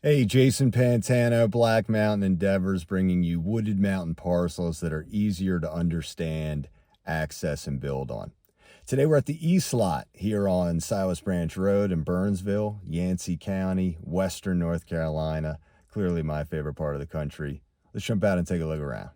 Hey, Jason Pantano, Black Mountain Endeavors, bringing you wooded mountain parcels that are easier to understand, access, and build on. Today we're at the East Lot here on Silas Branch Road in Burnsville, Yancey County, Western North Carolina. Clearly my favorite part of the country. Let's jump out and take a look around.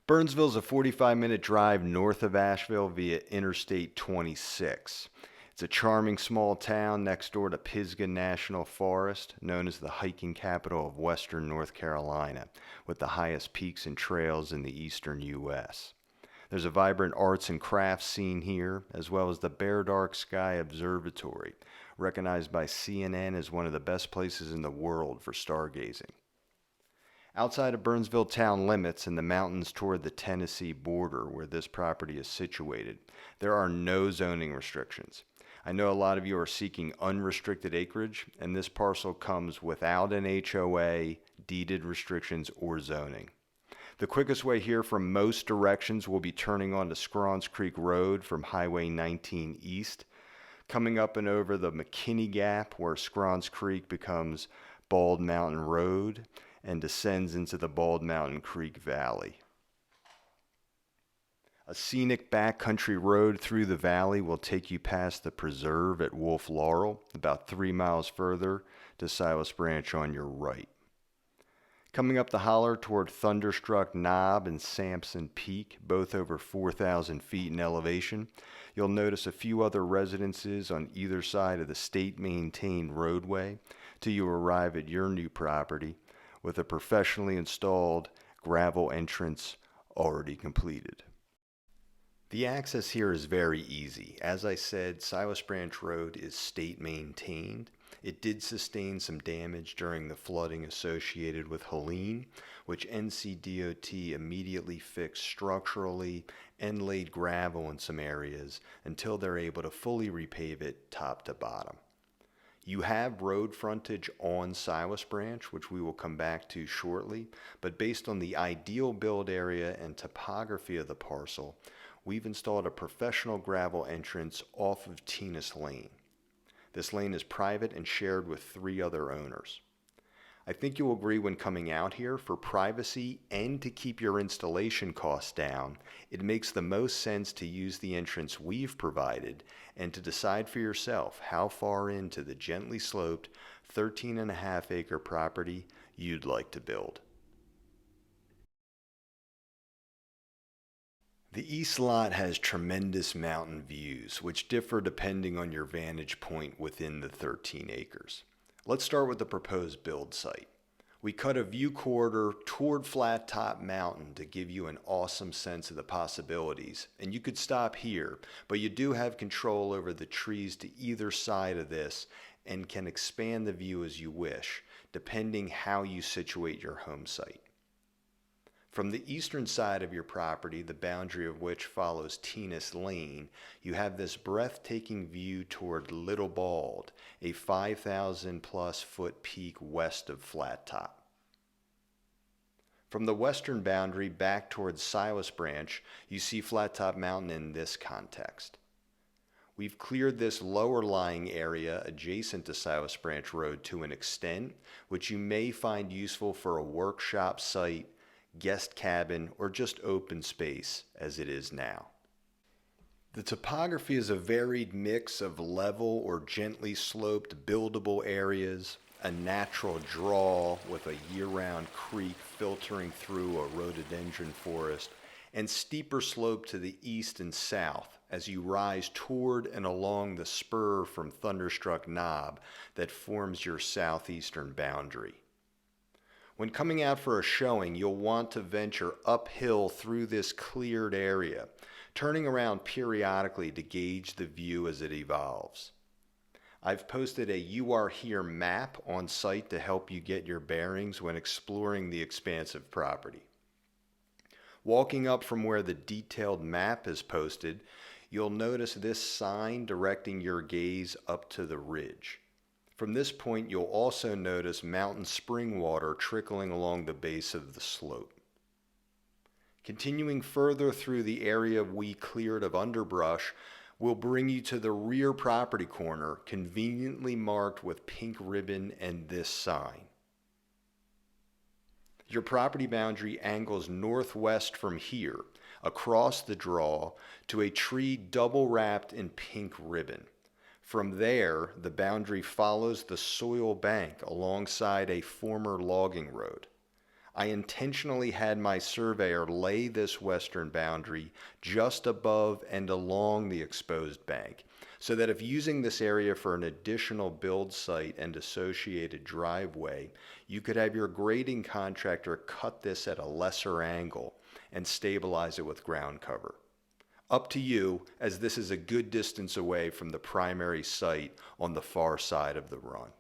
Burnsville is a 45-minute drive north of Asheville via Interstate 26. It's a charming small town next door to Pisgah National Forest, known as the hiking capital of western North Carolina, with the highest peaks and trails in the eastern U.S. There's a vibrant arts and crafts scene here, as well as the Bare Dark Sky Observatory, recognized by CNN as one of the best places in the world for stargazing. Outside of Burnsville town limits in the mountains toward the Tennessee border where this property is situated, there are no zoning restrictions. I know a lot of you are seeking unrestricted acreage, and this parcel comes without an HOA, deeded restrictions, or zoning. The quickest way here from most directions will be turning onto Scrawns Creek Road from Highway 19 east, coming up and over the McKinney Gap where Scrawns Creek becomes Bald Mountain Road, and descends into the Bald Mountain Creek Valley. A scenic backcountry road through the valley will take you past the preserve at Wolf Laurel, about 3 miles further to Silas Branch on your right. Coming up the holler toward Thunderstruck Knob and Sampson Peak, both over 4,000 feet in elevation, you'll notice a few other residences on either side of the state-maintained roadway till you arrive at your new property, with a professionally installed gravel entrance already completed. The access here is very easy. As I said, Silas Branch Road is state maintained. It did sustain some damage during the flooding associated with Helene, which NCDOT immediately fixed structurally and laid gravel in some areas until they're able to fully repave it top to bottom. You have road frontage on Silas Branch, which we will come back to shortly, but based on the ideal build area and topography of the parcel, we've installed a professional gravel entrance off of Tennis Lane. This lane is private and shared with 3 other owners. I think you'll agree when coming out here, for privacy and to keep your installation costs down, it makes the most sense to use the entrance we've provided and to decide for yourself how far into the gently sloped 13.5 acre property you'd like to build. The East Lot has tremendous mountain views, which differ depending on your vantage point within the 13 acres. Let's start with the proposed build site. We cut a view corridor toward Flat Top Mountain to give you an awesome sense of the possibilities, and you could stop here, but you do have control over the trees to either side of this and can expand the view as you wish, depending how you situate your home site. From the eastern side of your property, the boundary of which follows Tennis Lane, you have this breathtaking view toward Little Bald, a 5,000 plus foot peak west of Flat Top. From the western boundary back towards Silas Branch, you see Flat Top Mountain in this context. We've cleared this lower lying area adjacent to Silas Branch Road to an extent which you may find useful for a workshop site, guest cabin, or just open space as it is now. The topography is a varied mix of level or gently sloped buildable areas, a natural draw with a year-round creek filtering through a rhododendron forest, and steeper slope to the east and south as you rise toward and along the spur from Thunderstruck Knob that forms your southeastern boundary. When coming out for a showing, you'll want to venture uphill through this cleared area, turning around periodically to gauge the view as it evolves. I've posted a You Are Here map on site to help you get your bearings when exploring the expansive property. Walking up from where the detailed map is posted, you'll notice this sign directing your gaze up to the ridge. From this point, you'll also notice mountain spring water trickling along the base of the slope. Continuing further through the area we cleared of underbrush will bring you to the rear property corner, conveniently marked with pink ribbon and this sign. Your property boundary angles northwest from here, across the draw, to a tree double wrapped in pink ribbon. From there, the boundary follows the soil bank alongside a former logging road. I intentionally had my surveyor lay this western boundary just above and along the exposed bank, so that if using this area for an additional build site and associated driveway, you could have your grading contractor cut this at a lesser angle and stabilize it with ground cover. Up to you, as this is a good distance away from the primary site on the far side of the run.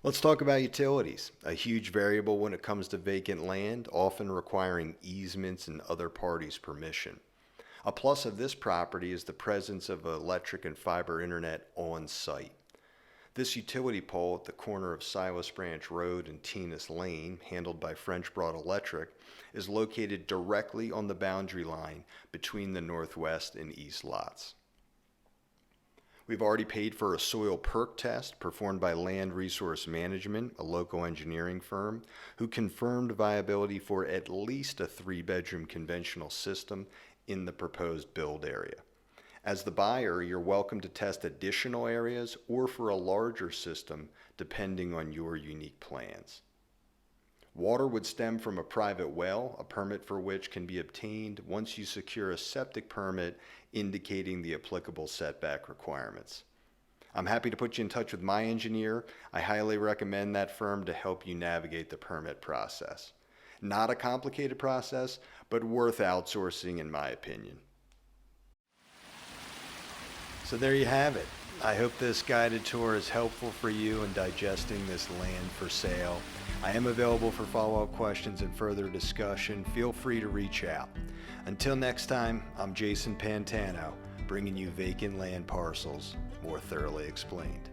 Let's talk about utilities, a huge variable when it comes to vacant land, often requiring easements and other parties' permission. A plus of this property is the presence of electric and fiber internet on site. This utility pole at the corner of Silas Branch Road and Tennis Lane, handled by French Broad Electric, is located directly on the boundary line between the northwest and east lots. We've already paid for a soil perk test performed by Land Resource Management, a local engineering firm, who confirmed viability for at least a 3-bedroom conventional system in the proposed build area. As the buyer, you're welcome to test additional areas or for a larger system, depending on your unique plans. Water would stem from a private well, a permit for which can be obtained once you secure a septic permit indicating the applicable setback requirements. I'm happy to put you in touch with my engineer. I highly recommend that firm to help you navigate the permit process. Not a complicated process, but worth outsourcing in my opinion. So there you have it. I hope this guided tour is helpful for you in digesting this land for sale. I am available for follow-up questions and further discussion. Feel free to reach out. Until next time, I'm Jason Pantano, bringing you vacant land parcels more thoroughly explained.